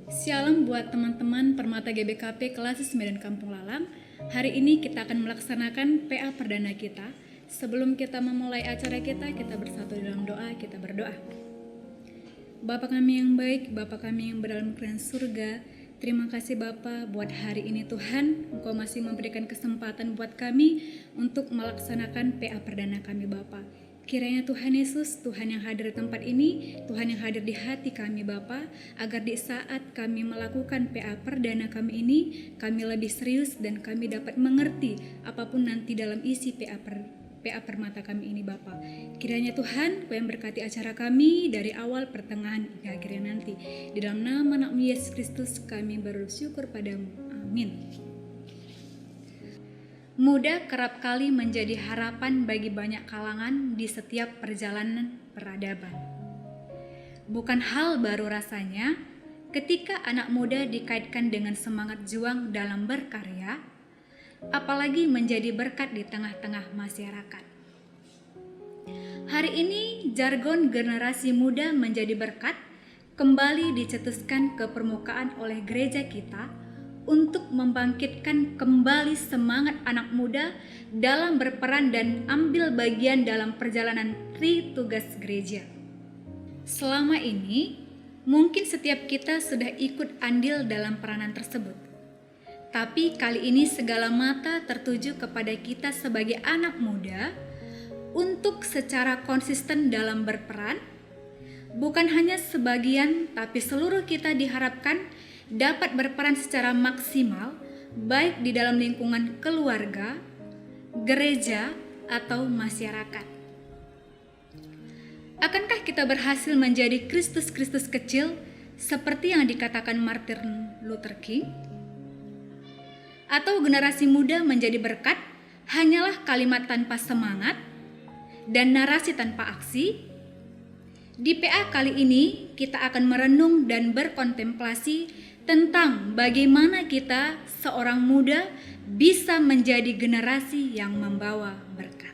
Shalom buat teman-teman Permata GBKP kelas 9 Kampung Lalang. Hari ini kita akan melaksanakan PA perdana kita. Sebelum kita memulai acara kita bersatu dalam doa, kita berdoa. Bapa kami yang baik, Bapa kami yang berdalam kerajaan surga, terima kasih Bapa buat hari ini Tuhan, Engkau masih memberikan kesempatan buat kami untuk melaksanakan PA perdana kami Bapa. Kiranya Tuhan Yesus, Tuhan yang hadir di tempat ini, Tuhan yang hadir di hati kami Bapa, agar di saat kami melakukan PA perdana kami ini, kami lebih serius dan kami dapat mengerti apapun nanti dalam isi PA permata kami ini Bapa. Kiranya Tuhan, Kau yang berkati acara kami dari awal, pertengahan, hingga akhirnya nanti. Di dalam nama Anakmu Yesus Kristus kami bersyukur padamu. Amin. Muda kerap kali menjadi harapan bagi banyak kalangan di setiap perjalanan peradaban. Bukan hal baru rasanya ketika anak muda dikaitkan dengan semangat juang dalam berkarya, apalagi menjadi berkat di tengah-tengah masyarakat. Hari ini jargon generasi muda menjadi berkat kembali dicetuskan ke permukaan oleh gereja kita untuk membangkitkan kembali semangat anak muda dalam berperan dan ambil bagian dalam perjalanan tri tugas gereja. Selama ini, mungkin setiap kita sudah ikut andil dalam peranan tersebut. Tapi kali ini segala mata tertuju kepada kita sebagai anak muda untuk secara konsisten dalam berperan. Bukan hanya sebagian, tapi seluruh kita diharapkan dapat berperan secara maksimal, baik di dalam lingkungan keluarga, gereja, atau masyarakat. Akankah kita berhasil menjadi Kristus-Kristus kecil seperti yang dikatakan Martin Luther King? Atau generasi muda menjadi berkat hanyalah kalimat tanpa semangat dan narasi tanpa aksi? Di PA kali ini kita akan merenung dan berkontemplasi tentang bagaimana kita seorang muda bisa menjadi generasi yang membawa berkat.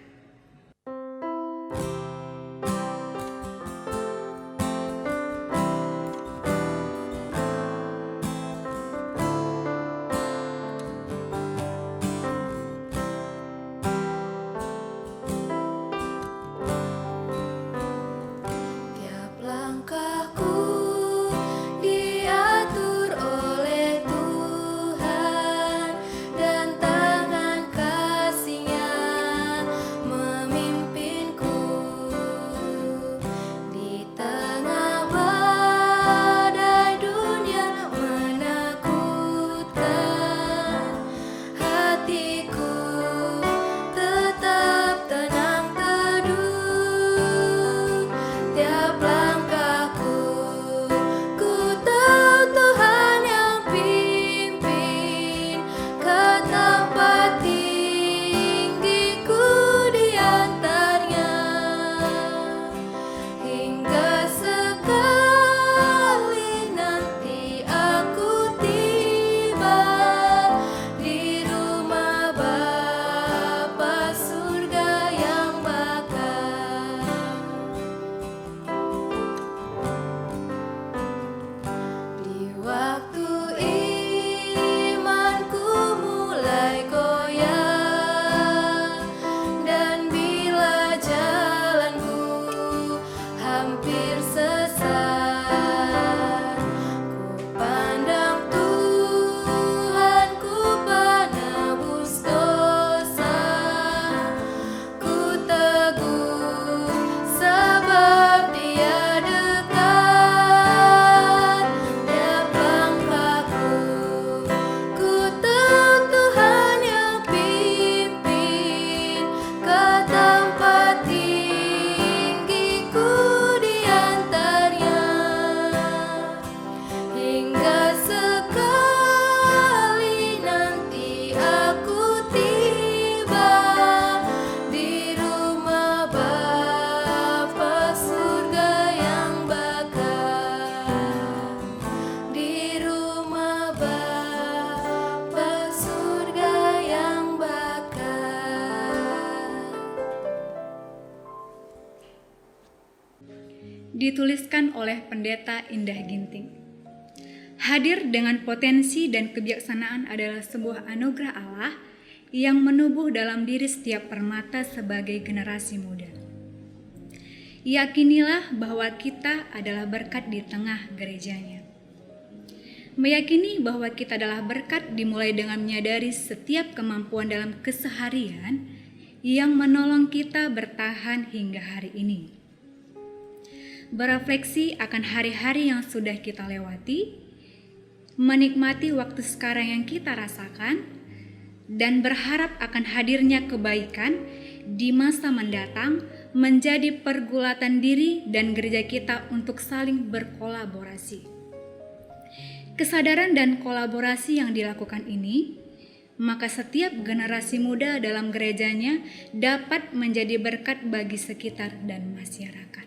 Dituliskan oleh Pendeta Indah Ginting. Hadir dengan potensi dan kebijaksanaan adalah sebuah anugerah Allah yang menubuh dalam diri setiap permata sebagai generasi muda. Yakinilah bahwa kita adalah berkat di tengah gerejanya. Meyakini bahwa kita adalah berkat dimulai dengan menyadari setiap kemampuan dalam keseharian yang menolong kita bertahan hingga hari ini. Berefleksi akan hari-hari yang sudah kita lewati, menikmati waktu sekarang yang kita rasakan, dan berharap akan hadirnya kebaikan di masa mendatang menjadi pergulatan diri dan gereja kita untuk saling berkolaborasi. Kesadaran dan kolaborasi yang dilakukan ini, maka setiap generasi muda dalam gerejanya dapat menjadi berkat bagi sekitar dan masyarakat.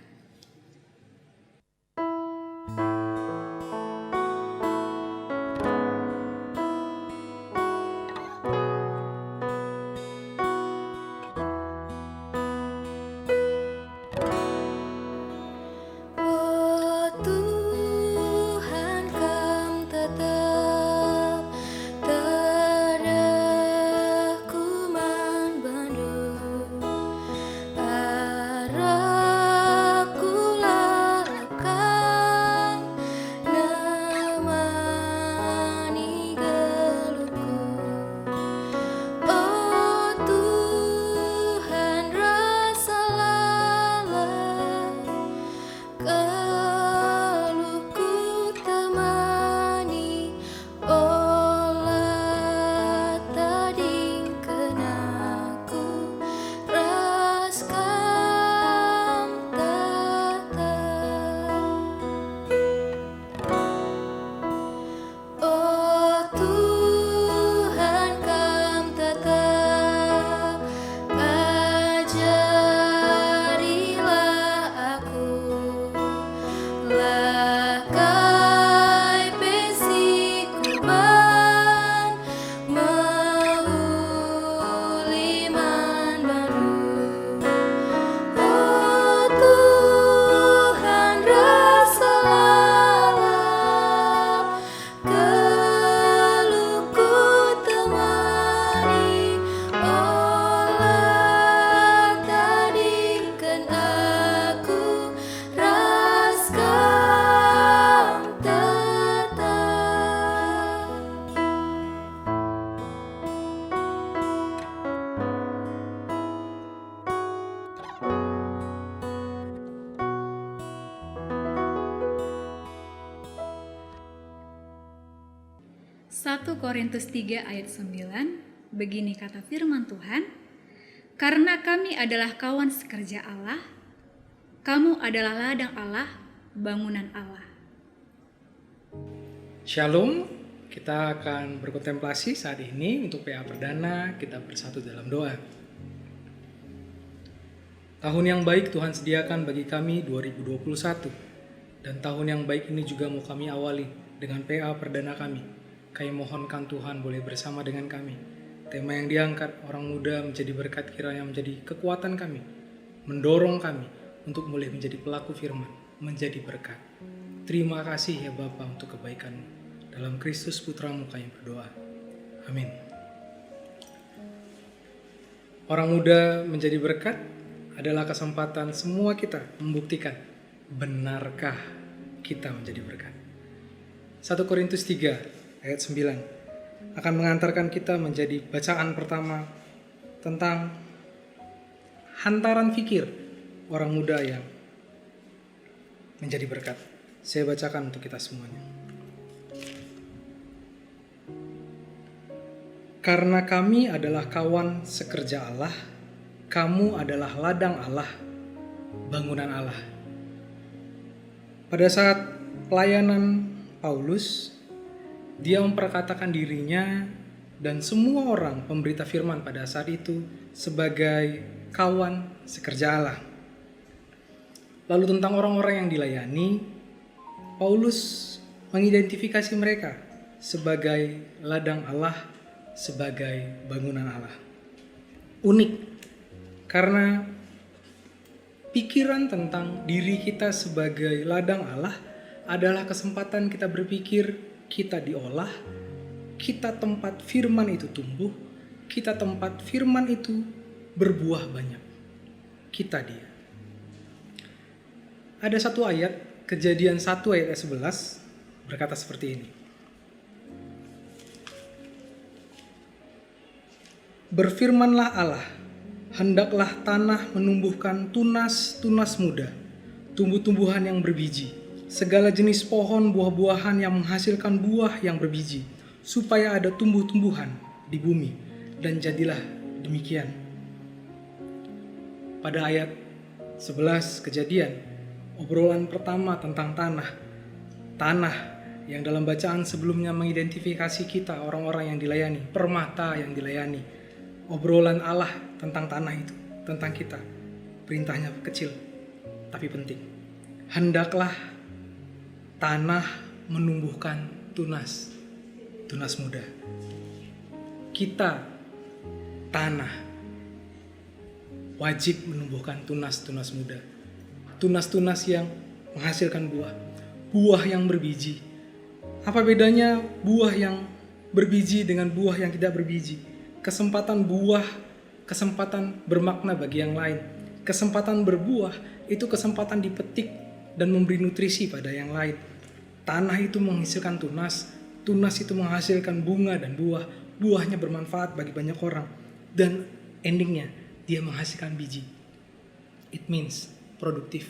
Satu Korintus 3 ayat 9, begini kata firman Tuhan, "Karena kami adalah kawan sekerja Allah, kamu adalah ladang Allah, bangunan Allah." Shalom, kita akan berkontemplasi saat ini untuk PA Perdana, kita bersatu dalam doa. Tahun yang baik Tuhan sediakan bagi kami 2021, dan tahun yang baik ini juga mau kami awali dengan PA Perdana kami. Kami mohonkan Tuhan boleh bersama dengan kami. Tema yang diangkat, orang muda menjadi berkat, kiranya menjadi kekuatan kami, mendorong kami untuk boleh menjadi pelaku firman, menjadi berkat. Terima kasih ya Bapa untuk kebaikan-Mu. Dalam Kristus Putra-Mu kami berdoa. Amin. Orang muda menjadi berkat adalah kesempatan semua kita membuktikan benarkah kita menjadi berkat. 1 Korintus 3 ayat 9 akan mengantarkan kita menjadi bacaan pertama tentang hantaran fikir orang muda yang menjadi berkat. Saya bacakan untuk kita semuanya. Karena kami adalah kawan sekerja Allah, kamu adalah ladang Allah, bangunan Allah. Pada saat pelayanan Paulus, dia memperkatakan dirinya dan semua orang pemberita firman pada saat itu sebagai kawan sekerja Allah. Lalu tentang orang-orang yang dilayani, Paulus mengidentifikasi mereka sebagai ladang Allah, sebagai bangunan Allah. Unik, karena pikiran tentang diri kita sebagai ladang Allah adalah kesempatan kita berpikir kita diolah, kita tempat firman itu tumbuh, kita tempat firman itu berbuah banyak. Kita dia. Ada satu ayat, Kejadian 1 ayat 11 berkata seperti ini. Berfirmanlah Allah, hendaklah tanah menumbuhkan tunas-tunas muda, tumbuh-tumbuhan yang berbiji, segala jenis pohon buah-buahan yang menghasilkan buah yang berbiji, supaya ada tumbuh-tumbuhan di bumi, dan jadilah demikian. Pada ayat 11 Kejadian, obrolan pertama tentang tanah yang dalam bacaan sebelumnya mengidentifikasi kita orang-orang yang dilayani, permata yang dilayani. Obrolan Allah tentang tanah itu, tentang kita. Perintahnya kecil, tapi penting. Hendaklah tanah menumbuhkan tunas muda. Kita, tanah, wajib menumbuhkan tunas muda. Tunas yang menghasilkan buah yang berbiji. Apa bedanya buah yang berbiji dengan buah yang tidak berbiji? Kesempatan bermakna bagi yang lain. Kesempatan berbuah itu kesempatan dipetik dan memberi nutrisi pada yang lain. Tanah itu menghasilkan tunas itu menghasilkan bunga dan buahnya bermanfaat bagi banyak orang. Dan endingnya dia menghasilkan biji. It means produktif.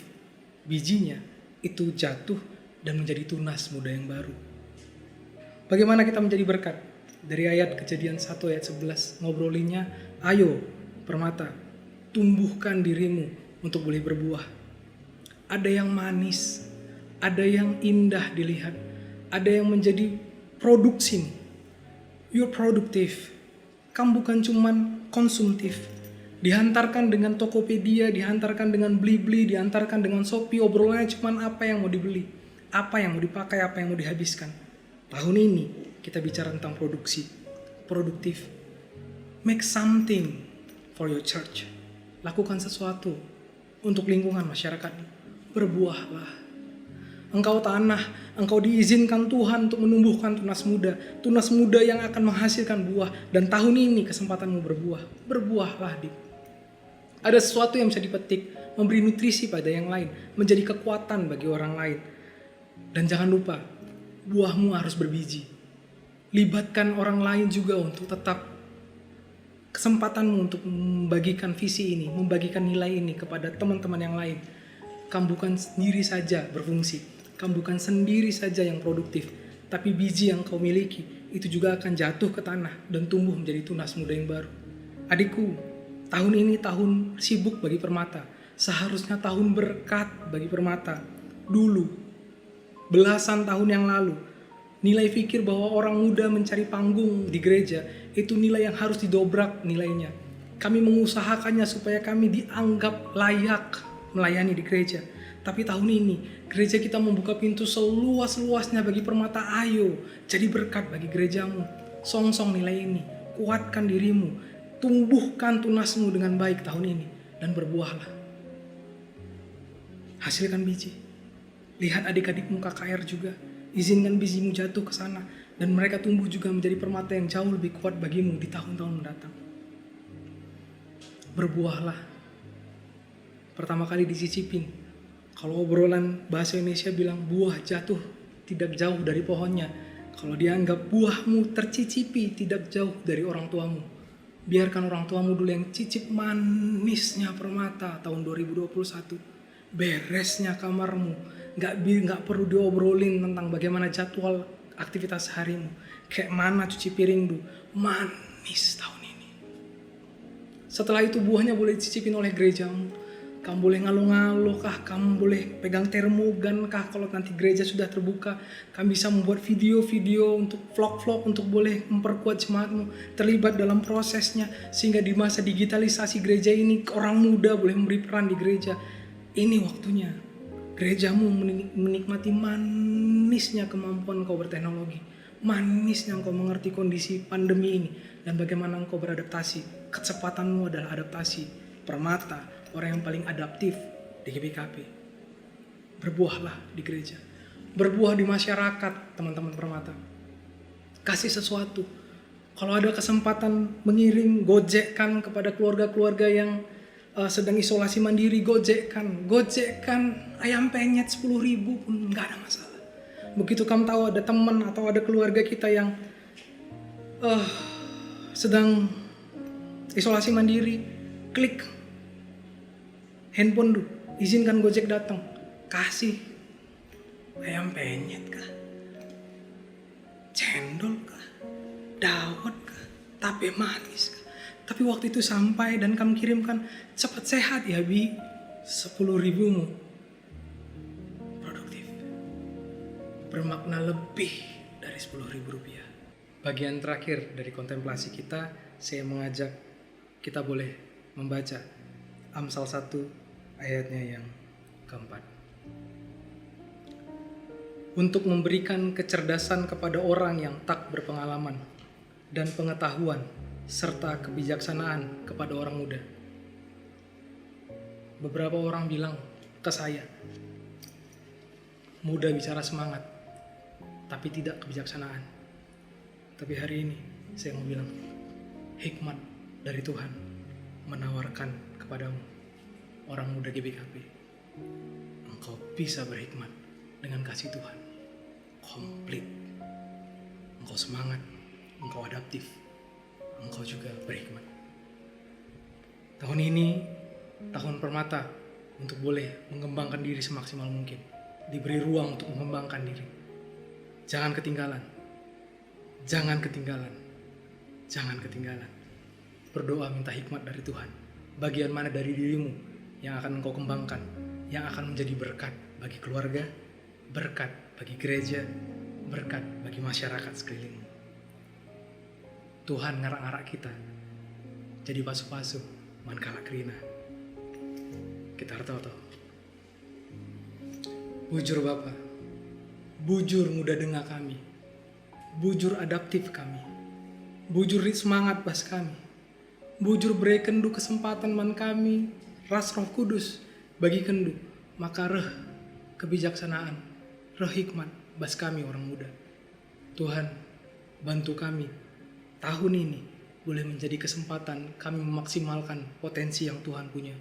Bijinya itu jatuh dan menjadi tunas muda yang baru. Bagaimana kita menjadi berkat? Dari ayat Kejadian 1 ayat 11 ngobrolinnya, ayo permata, tumbuhkan dirimu untuk boleh berbuah. Ada yang manis, ada yang indah dilihat, ada yang menjadi produksi. You're productive. Kamu bukan cuman konsumtif. Dihantarkan dengan Tokopedia, dihantarkan dengan Blibli, dihantarkan dengan Shopee, obrolannya cuman apa yang mau dibeli, apa yang mau dipakai, apa yang mau dihabiskan. Tahun ini kita bicara tentang produksi, produktif. Make something for your church. Lakukan sesuatu untuk lingkungan masyarakat. Berbuahlah. Engkau tanah, engkau diizinkan Tuhan untuk menumbuhkan tunas muda yang akan menghasilkan buah. Dan tahun ini kesempatanmu berbuah. Berbuahlah, Dik. Ada sesuatu yang bisa dipetik, memberi nutrisi pada yang lain, menjadi kekuatan bagi orang lain. Dan jangan lupa, buahmu harus berbiji. Libatkan orang lain juga untuk tetap kesempatanmu untuk membagikan visi ini, membagikan nilai ini kepada teman-teman yang lain. Kamu bukan sendiri saja berfungsi, kamu bukan sendiri saja yang produktif, tapi biji yang kau miliki itu juga akan jatuh ke tanah dan tumbuh menjadi tunas muda yang baru. Adikku, tahun ini tahun sibuk bagi Permata, seharusnya tahun berkat bagi Permata. Dulu, belasan tahun yang lalu, nilai pikir bahwa orang muda mencari panggung di gereja itu nilai yang harus didobrak nilainya. Kami mengusahakannya supaya kami dianggap layak melayani di gereja. Tapi tahun ini gereja kita membuka pintu seluas-luasnya bagi Permata. Ayo jadi berkat bagi gerejamu. Songsong nilai ini, kuatkan dirimu, tumbuhkan tunasmu dengan baik tahun ini dan berbuahlah. Hasilkan biji. Lihat adik-adikmu KKR juga. Izinkan bijimu jatuh ke sana dan mereka tumbuh juga menjadi permata yang jauh lebih kuat bagimu di tahun-tahun mendatang. Berbuahlah. Pertama kali dicicipin. Kalau obrolan bahasa Indonesia bilang buah jatuh tidak jauh dari pohonnya. Kalau dianggap buahmu tercicipi tidak jauh dari orang tuamu. Biarkan orang tuamu dulu yang cicip manisnya Permata tahun 2021. Beresnya kamarmu. Gak perlu diobrolin tentang bagaimana jadwal aktivitas harimu. Kayak mana cuci piring dulu. Manis tahun ini. Setelah itu buahnya boleh dicicipin oleh gerejamu. Kamu boleh ngalo-ngalo kah? Kamu boleh pegang termogan kah? Kalau nanti gereja sudah terbuka, kamu bisa membuat video-video untuk vlog-vlog untuk boleh memperkuat jemaatmu, terlibat dalam prosesnya. Sehingga di masa digitalisasi gereja ini, orang muda boleh memberi peran di gereja. Ini waktunya. Gerejamu menikmati manisnya kemampuan engkau berteknologi. Manisnya engkau mengerti kondisi pandemi ini. Dan bagaimana engkau beradaptasi. Kecepatanmu adalah adaptasi. Permata, orang yang paling adaptif di GBKP. Berbuahlah di gereja. berbuah di masyarakat, teman-teman Permata. Kasih sesuatu. Kalau ada kesempatan mengirim, gojekkan kepada keluarga-keluarga yang sedang isolasi mandiri, gojekkan ayam penyet 10.000 pun nggak ada masalah. Begitu kamu tahu ada teman atau ada keluarga kita yang sedang isolasi mandiri, klik handphone dulu, izinkan Gojek datang, kasih ayam penyet kah, cendol kah, dawet kah, tape manis kah. Tapi waktu itu sampai dan kamu kirimkan, cepat sehat ya Bi, 10.000-mu produktif, bermakna lebih dari 10.000 rupiah. Bagian terakhir dari kontemplasi kita, saya mengajak kita boleh membaca Amsal 1 ayatnya yang keempat. Untuk memberikan kecerdasan kepada orang yang tak berpengalaman dan pengetahuan serta kebijaksanaan kepada orang muda. Beberapa orang bilang ke saya, muda bicara semangat, tapi tidak kebijaksanaan. Tapi hari ini saya mau bilang, hikmat dari Tuhan menawarkan kepadamu, orang muda GBKP. Engkau bisa berhikmat dengan kasih Tuhan. Komplit. Engkau semangat, engkau adaptif, engkau juga berhikmat. Tahun ini, tahun Permata untuk boleh mengembangkan diri semaksimal mungkin. Diberi ruang untuk mengembangkan diri. Jangan ketinggalan. Jangan ketinggalan. Jangan ketinggalan. Berdoa minta hikmat dari Tuhan. Bagian mana dari dirimu yang akan engkau kembangkan, yang akan menjadi berkat bagi keluarga, berkat bagi gereja, berkat bagi masyarakat sekelilingmu. Tuhan ngarak-ngarak kita jadi pasu-pasu mankala kerina. Kita harus tahu. Bujur Bapa, bujur muda dengar kami, bujur adaptif kami, bujur semangat bas kami, bujur beri kendu kesempatan man kami, ras Roh Kudus bagi kendu, maka reh kebijaksanaan, reh hikmat bas kami orang muda. Tuhan, bantu kami tahun ini boleh menjadi kesempatan kami memaksimalkan potensi yang Tuhan punya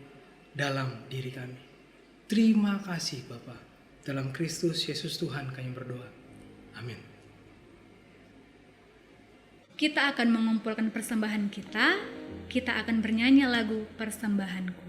dalam diri kami. Terima kasih Bapa. Dalam Kristus Yesus Tuhan kami berdoa. Amin. Kita akan mengumpulkan persembahan kita akan bernyanyi lagu Persembahanku.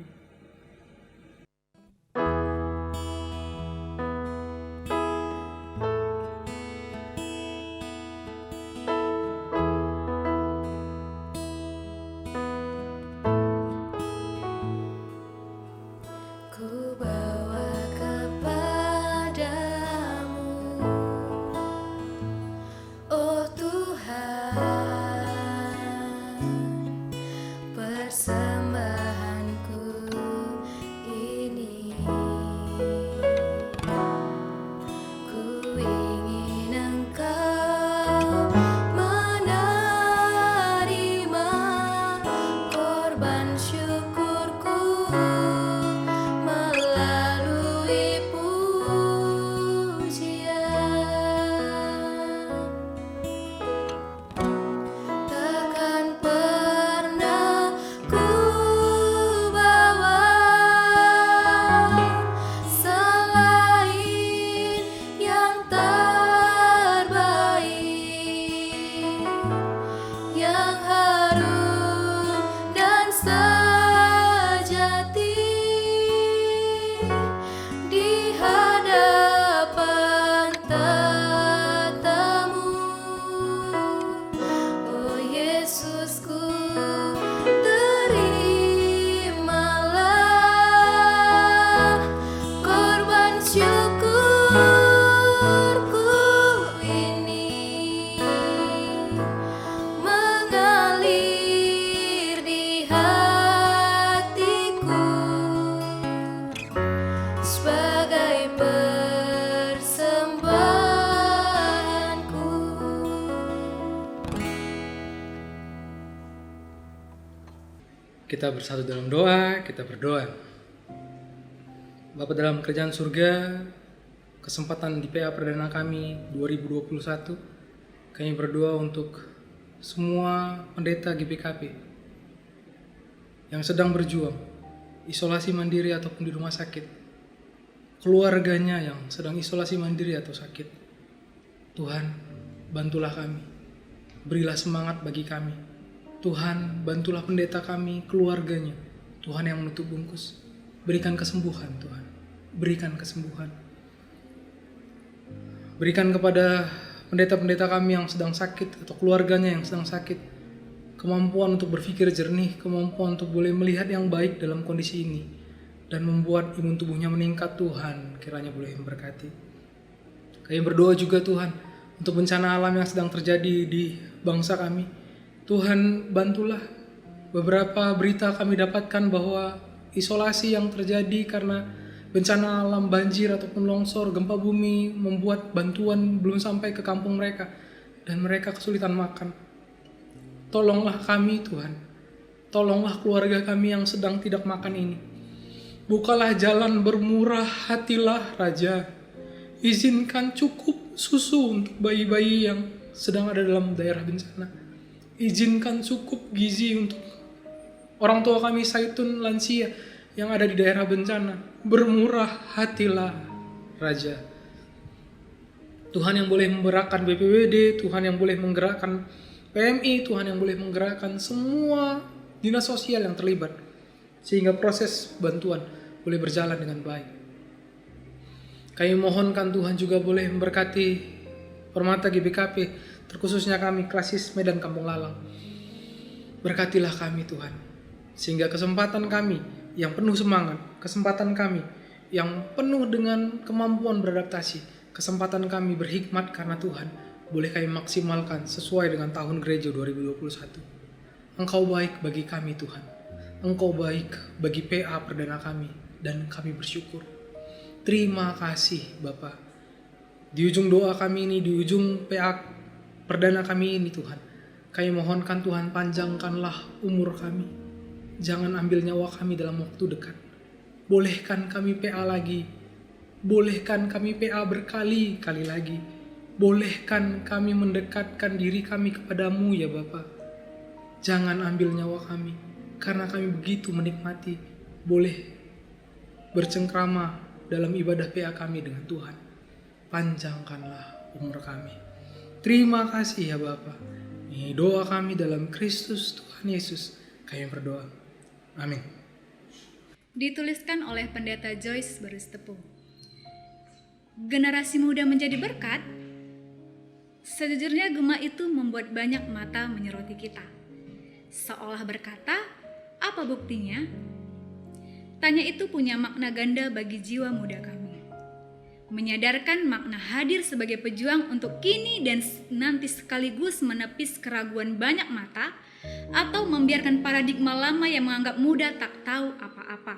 Kita bersatu dalam doa, kita berdoa. Bapa dalam kerajaan surga, kesempatan di PA Perdana kami 2021, kami berdoa untuk semua pendeta GBKP yang sedang berjuang, isolasi mandiri ataupun di rumah sakit, keluarganya yang sedang isolasi mandiri atau sakit. Tuhan, bantulah kami, berilah semangat bagi kami. Tuhan, bantulah pendeta kami, keluarganya. Tuhan yang menutup bungkus, berikan kesembuhan Tuhan, berikan kesembuhan. Berikan kepada pendeta-pendeta kami yang sedang sakit atau keluarganya yang sedang sakit kemampuan untuk berpikir jernih, kemampuan untuk boleh melihat yang baik dalam kondisi ini dan membuat imun tubuhnya meningkat. Tuhan kiranya boleh memberkati. Kami berdoa juga Tuhan untuk bencana alam yang sedang terjadi di bangsa kami. Tuhan, bantulah. Beberapa berita kami dapatkan bahwa isolasi yang terjadi karena bencana alam, banjir ataupun longsor, gempa bumi membuat bantuan belum sampai ke kampung mereka dan mereka kesulitan makan. Tolonglah kami Tuhan, tolonglah keluarga kami yang sedang tidak makan ini. Bukalah jalan, bermurah hatilah Raja. Izinkan cukup susu untuk bayi-bayi yang sedang ada dalam daerah bencana. Izinkan cukup gizi untuk orang tua kami saitun lansia yang ada di daerah bencana. Bermurah hatilah Raja. Tuhan yang boleh menggerakkan BPBD, Tuhan yang boleh menggerakkan PMI, Tuhan yang boleh menggerakkan semua dinas sosial yang terlibat sehingga proses bantuan boleh berjalan dengan baik. Kami mohonkan Tuhan juga boleh memberkati Permata GBKP, terkhususnya kami Klasis Medan Kampung Lalang. Berkatilah kami Tuhan, sehingga kesempatan kami yang penuh semangat, kesempatan kami yang penuh dengan kemampuan beradaptasi, kesempatan kami berhikmat karena Tuhan, boleh kami maksimalkan sesuai dengan tahun gereja 2021. Engkau baik bagi kami Tuhan, Engkau baik bagi PA Perdana kami, dan kami bersyukur. Terima kasih Bapa. Di ujung doa kami ini, di ujung PA Perdana kami ini Tuhan, kami mohonkan Tuhan, panjangkanlah umur kami. Jangan ambil nyawa kami dalam waktu dekat. Bolehkan kami PA lagi. Bolehkan kami PA berkali-kali lagi. Bolehkan kami mendekatkan diri kami kepadamu ya Bapa. Jangan ambil nyawa kami, karena kami begitu menikmati boleh bercengkrama dalam ibadah PA kami dengan Tuhan. Panjangkanlah umur kami. Terima kasih ya Bapa. Ini doa kami dalam Kristus Tuhan Yesus. Kami berdoa. Amin. Dituliskan oleh Pendeta Joyce Barus Tepung. Generasi muda menjadi berkat. Sejujurnya gema itu membuat banyak mata menyoroti kita. Seolah berkata, apa buktinya? Tanya itu punya makna ganda bagi jiwa muda kami. Menyadarkan makna hadir sebagai pejuang untuk kini dan nanti, sekaligus menepis keraguan banyak mata atau membiarkan paradigma lama yang menganggap muda tak tahu apa-apa.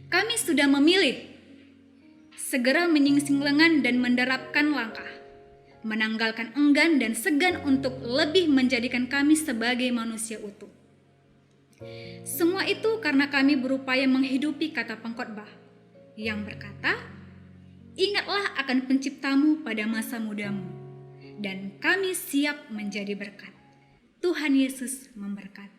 Kami sudah memilih segera menyingsing lengan dan menderapkan langkah, menanggalkan enggan dan segan untuk lebih menjadikan kami sebagai manusia utuh. Semua itu karena kami berupaya menghidupi kata pengkhotbah yang berkata, ingatlah akan penciptamu pada masa mudamu, dan kami siap menjadi berkat. Tuhan Yesus memberkati.